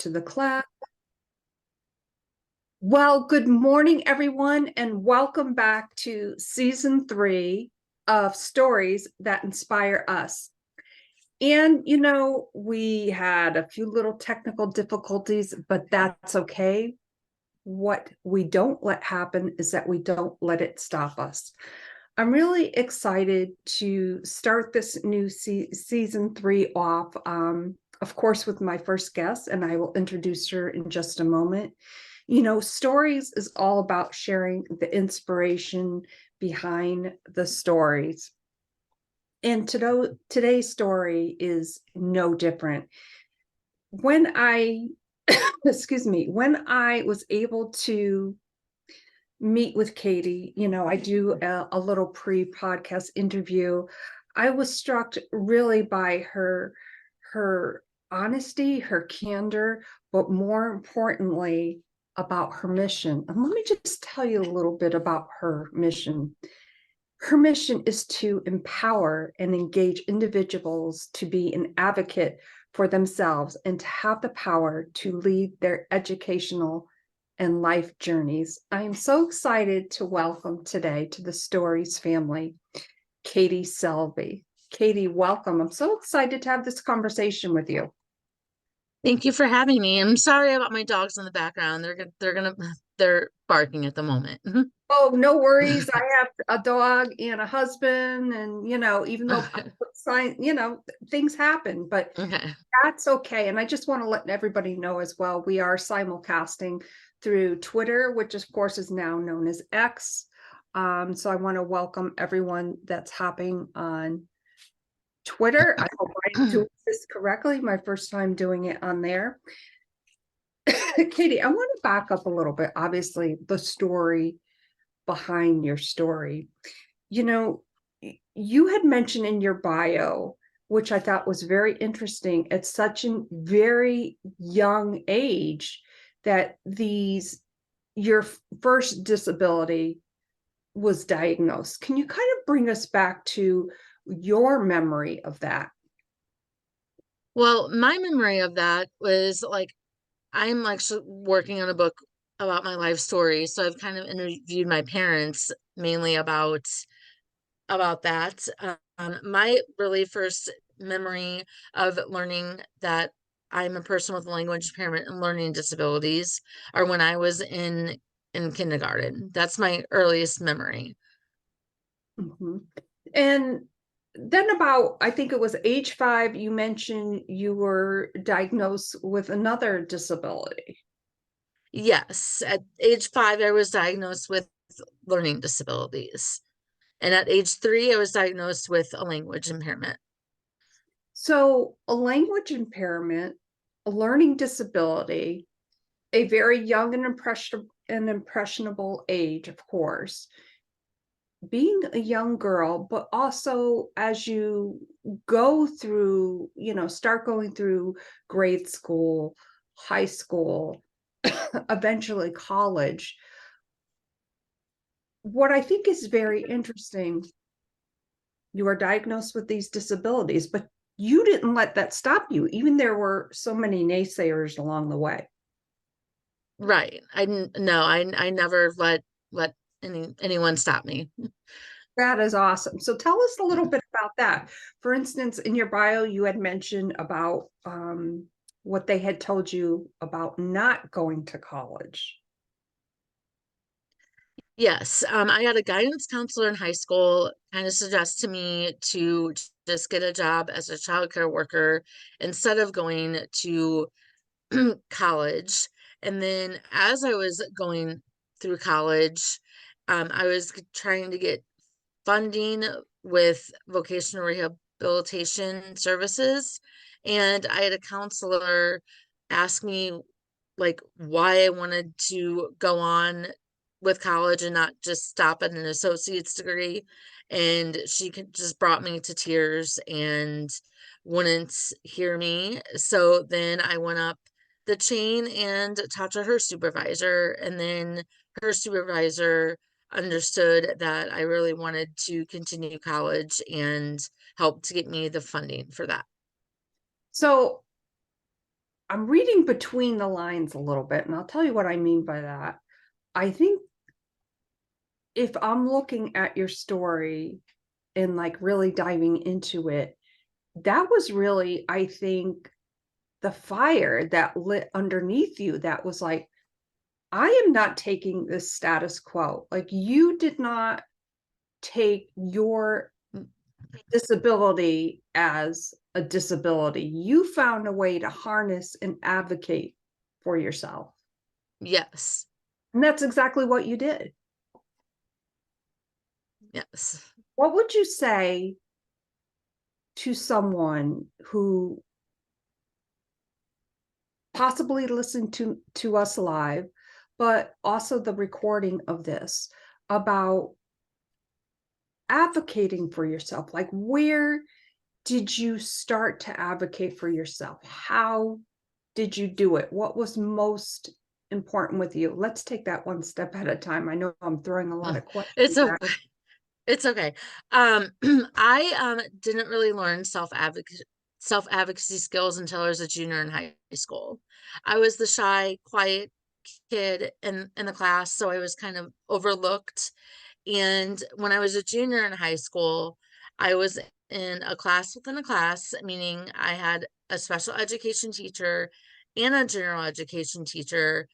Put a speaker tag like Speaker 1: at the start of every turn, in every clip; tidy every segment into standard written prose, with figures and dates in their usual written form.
Speaker 1: to the class. Well, good morning, everyone, and welcome back to season 3 of Stories That Inspire Us. And, we had a few little technical difficulties, but that's okay. What we don't let happen is that we don't let it stop us. I'm really excited to start this new season 3 off, of course, with my first guest, and I will introduce her in just a moment. Stories is all about sharing the inspiration behind the stories. And today's story is no different. When I, excuse me, when I was able to meet with Katie, I do a little pre-podcast interview. I was struck really by her honesty, her candor, but more importantly, about her mission. And let me just tell you a little bit about her mission. Her mission is to empower and engage individuals to be an advocate for themselves and to have the power to lead their educational and life journeys. I am so excited to welcome today to the Stories family, Katie Selby. Katie, welcome. I'm so excited to have this conversation with you.
Speaker 2: Thank you for having me. I'm sorry about my dogs in the background. They're barking at the moment.
Speaker 1: Oh, no worries. I have a dog and a husband, and even though things happen, but
Speaker 2: Okay.
Speaker 1: that's okay. And I just want to let everybody know as well, we are simulcasting through Twitter, which of course is now known as X. So I want to welcome everyone that's hopping on Twitter. I hope I'm doing this correctly. My first time doing it on there. Katie, I want to back up a little bit. Obviously, the story behind your story. You had mentioned in your bio, which I thought was very interesting, at such a very young age, that your first disability was diagnosed. Can you kind of bring us back to your memory of that?
Speaker 2: Well, my memory of that was I'm actually working on a book about my life story. So I've kind of interviewed my parents mainly about that. My really first memory of learning that I'm a person with language impairment and learning disabilities are when I was in kindergarten. That's my earliest memory.
Speaker 1: Mhm. And then about, I think it was age 5, you mentioned you were diagnosed with another disability.
Speaker 2: Yes, at age 5, I was diagnosed with learning disabilities. And at age 3, I was diagnosed with a language impairment.
Speaker 1: So a language impairment, a learning disability, a very young and impressionable age, of course, being a young girl, but also as you go through, start going through grade school, high school, eventually college. What I think is very interesting, you are diagnosed with these disabilities, but you didn't let that stop you. Even there were so many naysayers along the way.
Speaker 2: Right. No, I never let anyone stop me.
Speaker 1: That is awesome. So tell us a little bit about that. For instance, in your bio, you had mentioned about what they had told you about not going to college.
Speaker 2: Yes, I had a guidance counselor in high school kind of suggest to me to just get a job as a childcare worker instead of going to college. And then as I was going through college, I was trying to get funding with vocational rehabilitation services. And I had a counselor ask me why I wanted to go on with college and not just stop at an associate's degree. And she just brought me to tears and wouldn't hear me. So then I went up the chain and talked to her supervisor, and then her supervisor understood that I really wanted to continue college and helped to get me the funding for that.
Speaker 1: So I'm reading between the lines a little bit, and I'll tell you what I mean by that. I think if I'm looking at your story and like really diving into it, that was really, I think, the fire that lit underneath you that was like, I am not taking this status quo. Like, you did not take your disability as a disability. You found a way to harness and advocate for yourself.
Speaker 2: Yes.
Speaker 1: And that's exactly what you did.
Speaker 2: Yes.
Speaker 1: What would you say to someone who possibly listened to us live, but also the recording of this, about advocating for yourself? Like, where did you start to advocate for yourself? How did you do it? What was most important with you? Let's take that one step at a time. I know I'm throwing a lot of
Speaker 2: It's
Speaker 1: questions at
Speaker 2: okay. It's okay. I didn't really learn self-advocacy skills until I was a junior in high school. I was the shy, quiet kid in the class, so I was kind of overlooked. And when I was a junior in high school, I was in a class within a class, meaning I had a special education teacher and a general education teacher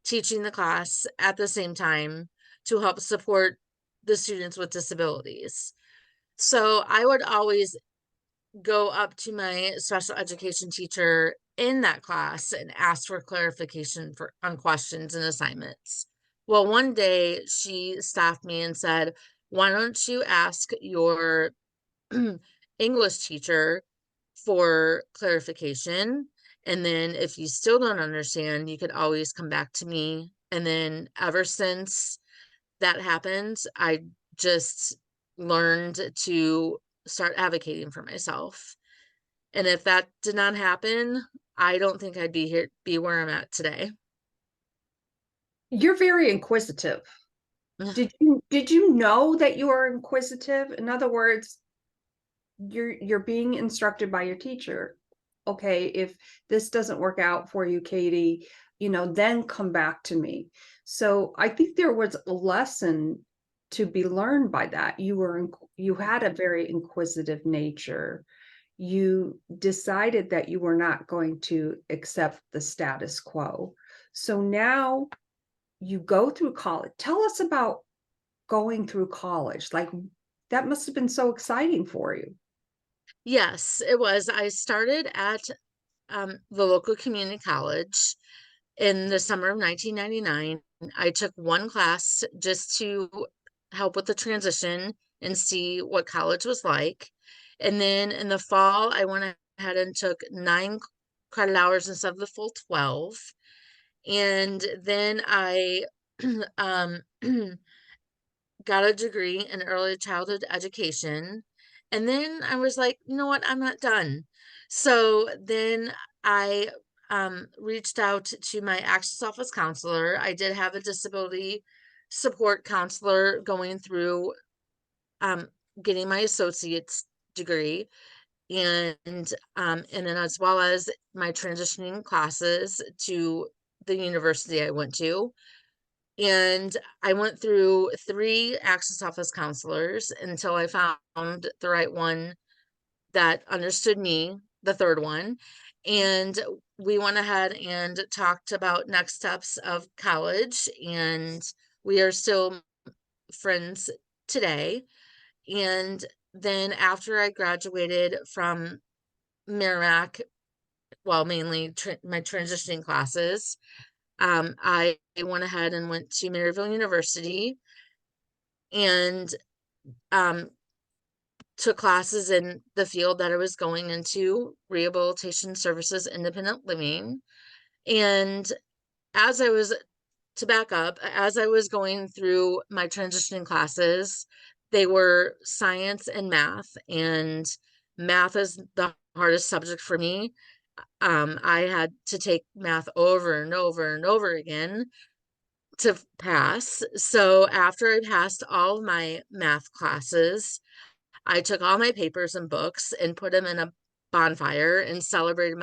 Speaker 2: teaching the class at the same time to help support the students with disabilities. So I would always go up to my special education teacher in that class and ask for clarification for on questions and assignments. Well, one day she stopped me and said, "Why don't you ask your English teacher for clarification? And then if you still don't understand, you could always come back to me." And then ever since that happened, I just learned to start advocating for myself. And if that did not happen, I don't think I'd be where I'm at today.
Speaker 1: You're very inquisitive. Did you know that you are inquisitive? In other words, you're being instructed by your teacher. Okay, if this doesn't work out for you, Katie, then come back to me. So I think there was a lesson to be learned by that. You had a very inquisitive nature. You decided that you were not going to accept the status quo. So now you go through college. Tell us about going through college. Like, that must have been so exciting for you.
Speaker 2: Yes, it was. I started at the local community college in the summer of 1999. I took one class just to help with the transition and see what college was like. And then in the fall, I went ahead and took 9 credit hours instead of the full 12. And then I um, got a degree in early childhood education. And then I was like, you know what? I'm not done. So then I reached out to my access office counselor. I did have a disability support counselor going through um, getting my associate's degree. And then as well as my transitioning classes to the university I went to. And I went through 3 access office counselors until I found the right one that understood me, the third one. And we went ahead and talked about next steps of college, and we are still friends today. And then after I graduated from Merrimack, well, mainly my transitioning classes, I went ahead and went to Maryville University and um, took classes in the field that I was going into, rehabilitation services, independent living. And as I was, to back up, as I was going through my transitioning classes, they were science and math, and math is the hardest subject for me. I had to take math over and over and over again to pass. So after I passed all of my math classes, I took all my papers and books and put them in a bonfire and celebrated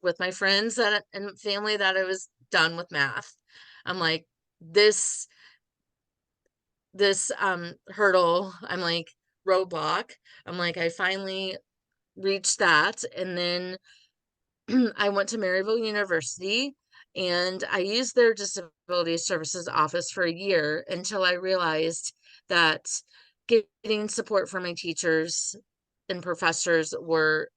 Speaker 2: with my friends and family that I was done with math. I'm like, this hurdle, I'm like, roadblock. I'm like, I finally reached that. And then I went to Maryville University and I used their disability services office for a year until I realized that getting support from my teachers and professors were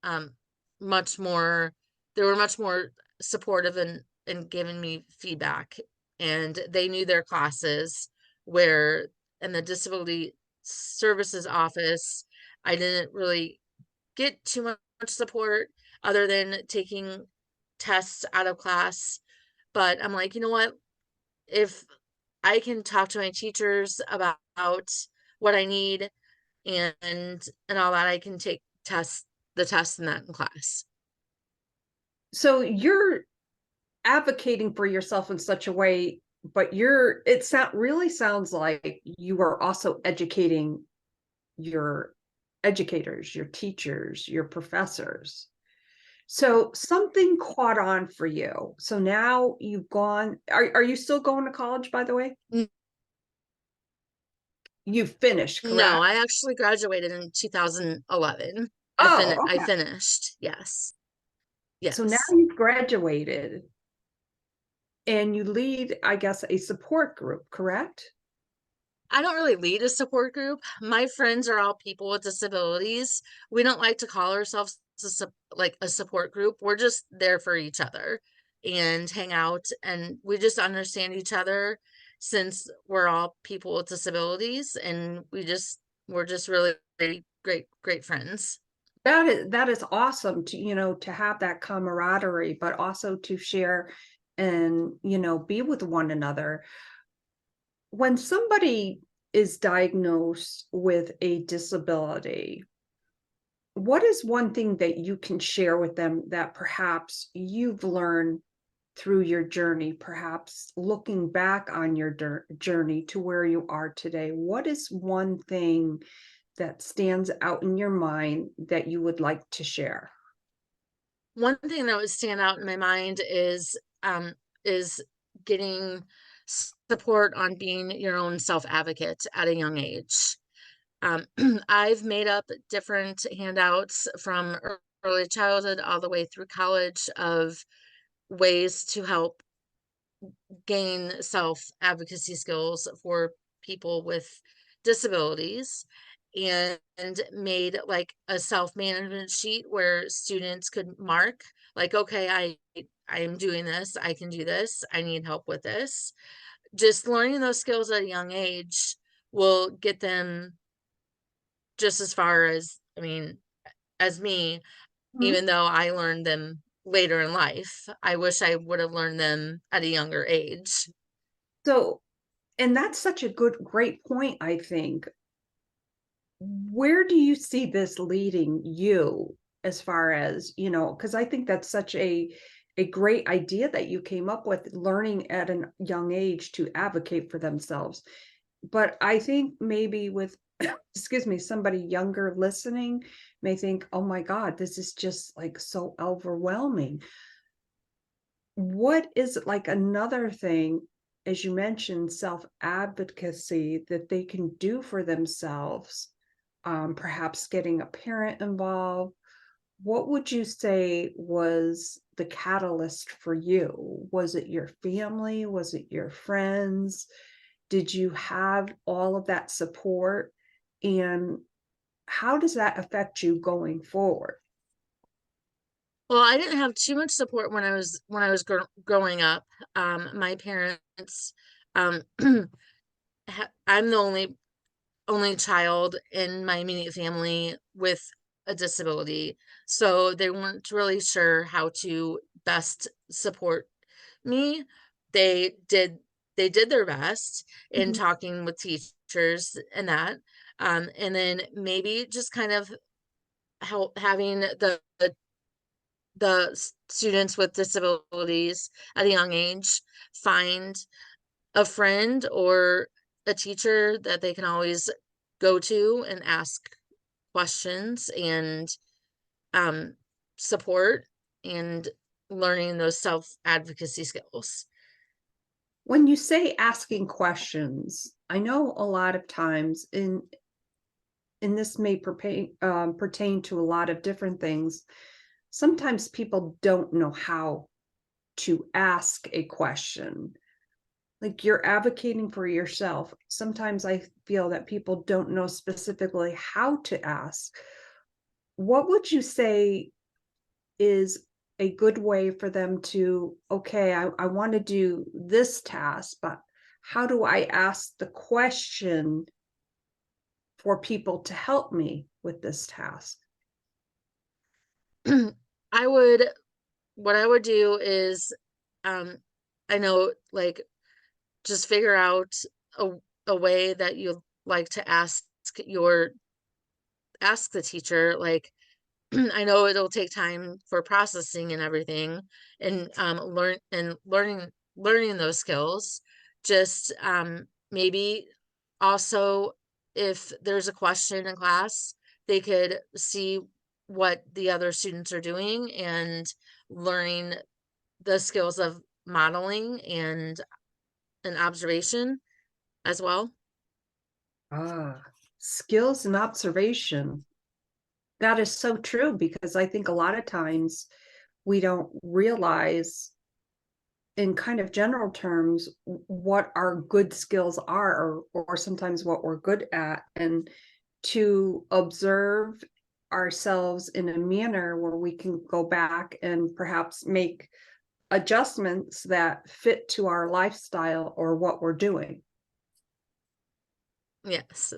Speaker 2: um, much more, they were much more supportive and giving me feedback. And they knew their classes where in the disability services office, I didn't really get too much support other than taking tests out of class. But I'm like, you know what? If I can talk to my teachers about what I need and all that, I can take the test in that in class.
Speaker 1: So you're advocating for yourself in such a way, but really sounds like you are also educating your educators, your teachers, your professors. So something caught on for you. So now you've gone, are you still going to college, by the way? You finished,
Speaker 2: No,
Speaker 1: correct?
Speaker 2: I actually graduated in 2011.
Speaker 1: Oh,
Speaker 2: I
Speaker 1: okay.
Speaker 2: finished. Yes.
Speaker 1: So now
Speaker 2: Yes.
Speaker 1: you've graduated and you lead, I guess, a support group, correct?
Speaker 2: I don't really lead a support group. My friends are all people with disabilities. We don't like to call ourselves like a support group. We're just there for each other and hang out, and we just understand each other since we're all people with disabilities, and we're just really great friends.
Speaker 1: That is awesome to, to have that camaraderie, but also to share and, be with one another. When somebody is diagnosed with a disability, what is one thing that you can share with them that perhaps you've learned through your journey, perhaps looking back on your journey to where you are today? What is one thing that stands out in your mind that you would like to share?
Speaker 2: One thing that would stand out in my mind is getting support on being your own self-advocate at a young age. Um, I've made up different handouts from early childhood all the way through college of ways to help gain self-advocacy skills for people with disabilities, and made like a self-management sheet where students could mark like, okay, I am doing this, I can do this, I need help with this. Just learning those skills at a young age will get them just as far as, I mean, as me,
Speaker 1: Mhm.
Speaker 2: even though I learned them later in life. I wish I would have learned them at a younger age.
Speaker 1: So, and that's such a great point, I think. Where do you see this leading you as far as, because I think that's such a great idea that you came up with, learning at a young age to advocate for themselves. But I think maybe with excuse me, somebody younger listening may think, oh my God, this is just like so overwhelming. What is like another thing, as you mentioned, self-advocacy that they can do for themselves? Perhaps getting a parent involved. What would you say was the catalyst for you? Was it your family? Was it your friends? Did you have all of that support? And how does that affect you going forward?
Speaker 2: Well, I didn't have too much support when I was growing up. My parents, um, I'm the only child in my immediate family with a disability, so they weren't really sure how to best support me. They did they did their best in
Speaker 1: Mhm.
Speaker 2: talking with teachers and that, and then maybe just kind of help having the students with disabilities at a young age find a friend or a teacher that they can always go to and ask questions, and support and learning those self-advocacy skills.
Speaker 1: When you say asking questions, I know a lot of times and this may pertain to a lot of different things. Sometimes people don't know how to ask a question. Like you're advocating for yourself. Sometimes I feel that people don't know specifically how to ask. What would you say is a good way for them to, okay, I want to do this task, but how do I ask the question for people to help me with this task?
Speaker 2: I would, what I would do is, um, I know, like, just figure out a, a way that you like to ask the teacher, like, I know it'll take time for processing and everything, and learning those skills. Just maybe also, if there's a question in class, they could see what the other students are doing and learning the skills of modeling and an observation as well.
Speaker 1: Ah, skills and observation. That is so true because I think a lot of times we don't realize in kind of general terms what our good skills are or sometimes what we're good at, and to observe ourselves in a manner where we can go back and perhaps make adjustments that fit to our lifestyle or what we're doing.
Speaker 2: Yes.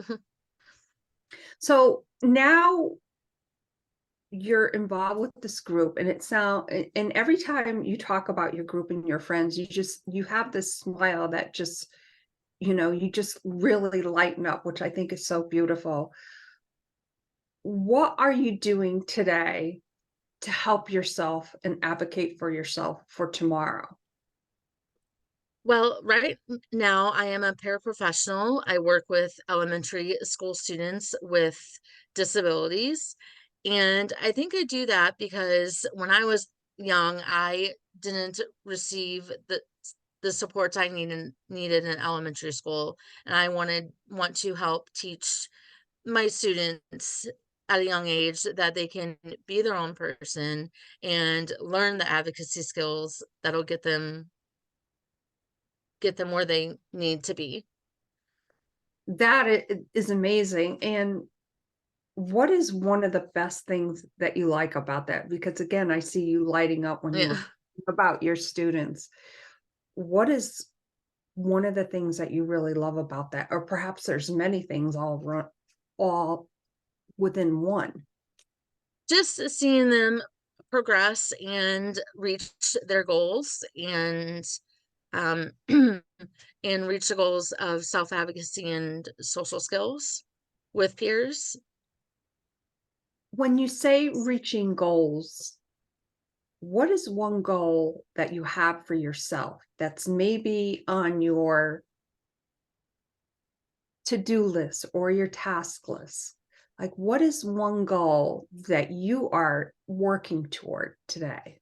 Speaker 1: So now you're involved with this group, and and every time you talk about your group and your friends, you have this smile that just, you just really lighten up, which I think is so beautiful. What are you doing today to help yourself and advocate for yourself for tomorrow?
Speaker 2: Well, right now I am a paraprofessional. I work with elementary school students with disabilities. And I think I do that because when I was young, I didn't receive the supports I needed in elementary school. And I want to help teach my students at a young age that they can be their own person and learn the advocacy skills that'll get them where they need to be.
Speaker 1: That is amazing. And what is one of the best things that you like about that? Because again, I see you lighting up when you
Speaker 2: Yeah.
Speaker 1: were about your students. What is one of the things that you really love about that? Or perhaps there's many things all within one.
Speaker 2: Just seeing them progress and reach their goals um and reach the goals of self-advocacy and social skills with peers.
Speaker 1: When you say reaching goals, what is one goal that you have for yourself that's maybe on your to-do list or your task list? Like, what is one goal that you are working toward today?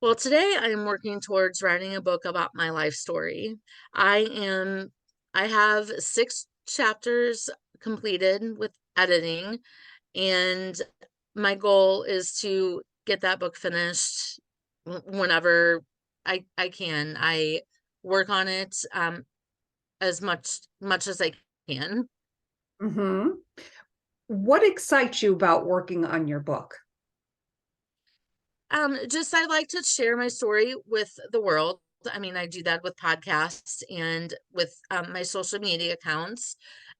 Speaker 2: Well, today I am working towards writing a book about my life story. I have 6 chapters completed with editing, and my goal is to get that book finished whenever I can. I work on it as much as I can.
Speaker 1: Hmm. What excites you about working on your book?
Speaker 2: Just I like to share my story with the world. I mean, I do that with podcasts and with my social media accounts.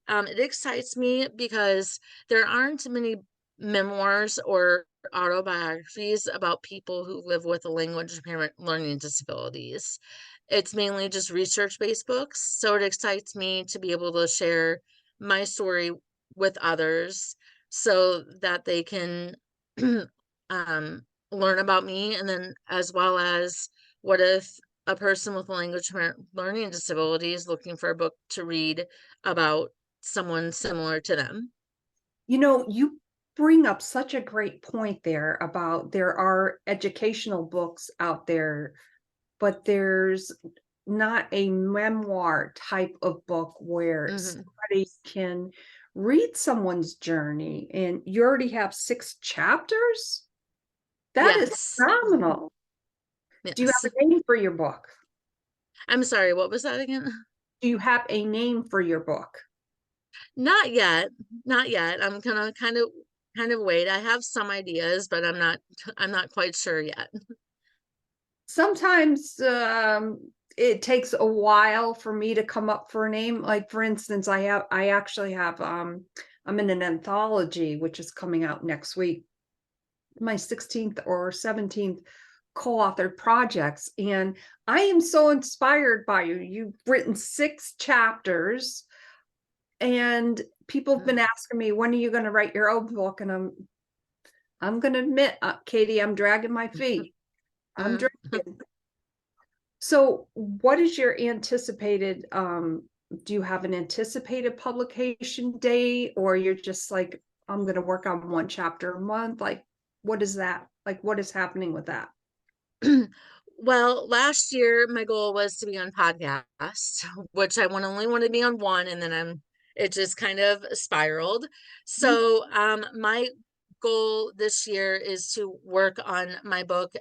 Speaker 2: It excites me because there aren't many memoirs or autobiographies about people who live with a language impairment learning disabilities. It's mainly just research-based books, so it excites me to be able to share my story with others so that they can um learn about me, and then as well as what if a person with a language learning disability is looking for a book to read about someone similar to them.
Speaker 1: You know, you bring up such a great point there about there are educational books out there, but there's not a memoir type of book where
Speaker 2: Hmm.
Speaker 1: somebody can read someone's journey. And you already have 6 chapters? That is
Speaker 2: Yes.
Speaker 1: phenomenal. Do you
Speaker 2: Yes.
Speaker 1: have a name for your book?
Speaker 2: I'm sorry, what was that again?
Speaker 1: Do you have a name for your book?
Speaker 2: Not yet. Not yet. I'm gonna kind of wait. I have some ideas, but I'm not quite sure yet.
Speaker 1: Sometimes it takes a while for me to come up for a name. Like for instance, I actually have I'm in an anthology which is coming out next week, my 16th or 17th co-authored projects, and I am so inspired by you. You've written 6 chapters, and people have been asking me, when are you going to write your own book? And I'm going to admit, Katie, I'm dragging my feet. I'm
Speaker 2: Mm.
Speaker 1: dragging. So what is your anticipated, do you have an anticipated publication date, or you're just like, I'm going to work on 1 chapter a month? Like, what is that? Like, what is happening with that?
Speaker 2: Well, last year my goal was to be on podcasts, which only want to be on one, and then it just kind of spiraled. So my goal this year is to work on my book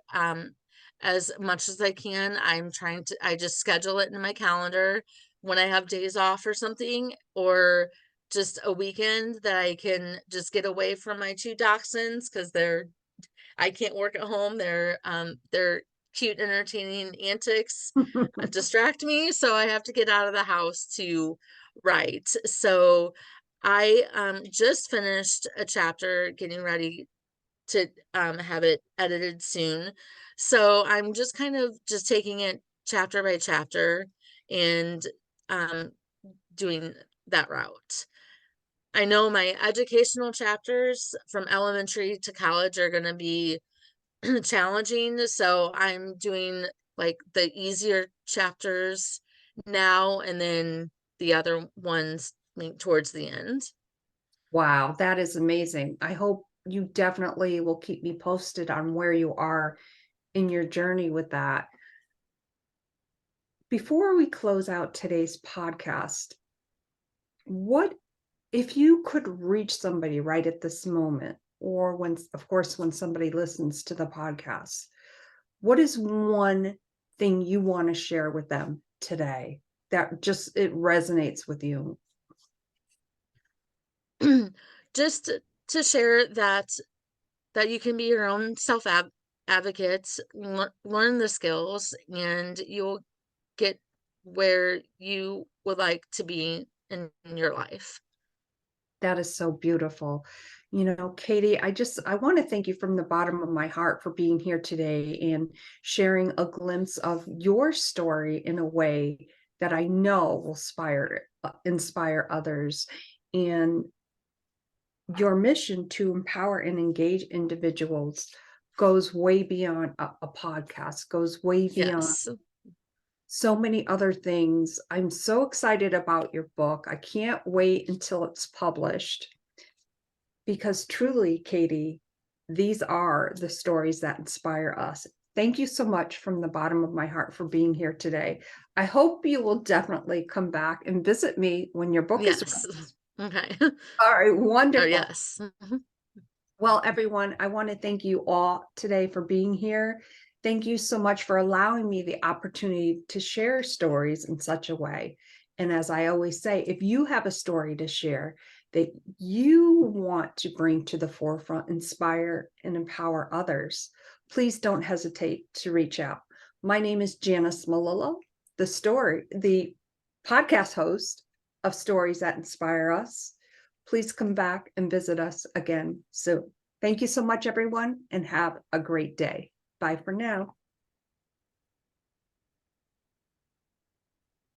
Speaker 2: as much as I can. I just schedule it in my calendar when I have days off or something, or just a weekend that I can just get away from my 2 dachshunds because I can't work at home. They're cute, entertaining antics distract me, so I have to get out of the house to write. So I just finished a chapter, getting ready to have it edited soon. So I'm just kind of just taking it chapter by chapter and um, doing that route. I know my educational chapters from elementary to college are going to be challenging. So I'm doing like the easier chapters now, and then the other ones like towards the end.
Speaker 1: Wow, that is amazing. I hope you definitely will keep me posted on where you are in your journey with that. Before we close out today's podcast, what if you could reach somebody right at this moment, or when, of course, when somebody listens to the podcast, what is one thing you want to share with them today that just it resonates with you?
Speaker 2: Just to share that you can be your own advocate, learn the skills, and you'll get where you would like to be in your life.
Speaker 1: That is so beautiful. Katie, I want to thank you from the bottom of my heart for being here today and sharing a glimpse of your story in a way that I know will inspire others. And your mission to empower and engage individuals goes way beyond a podcast, goes way beyond
Speaker 2: Yes.
Speaker 1: so many other things. I'm so excited about your book. I can't wait until it's published, because truly, Katie, these are the stories that inspire us. Thank you so much from the bottom of my heart for being here today. I hope you will definitely come back and visit me when your book is
Speaker 2: Yes.
Speaker 1: ready.
Speaker 2: Okay.
Speaker 1: All right,
Speaker 2: Oh,
Speaker 1: wonderful.
Speaker 2: yes.
Speaker 1: Well, everyone, I want to thank you all today for being here. Thank you so much for allowing me the opportunity to share stories in such a way. And as I always say, if you have a story to share that you want to bring to the forefront, inspire and empower others, please don't hesitate to reach out. My name is Janice Malillo, the podcast host of Stories That Inspire Us. Please come back and visit us again soon. Thank you so much, everyone, and have a great day. Bye for now.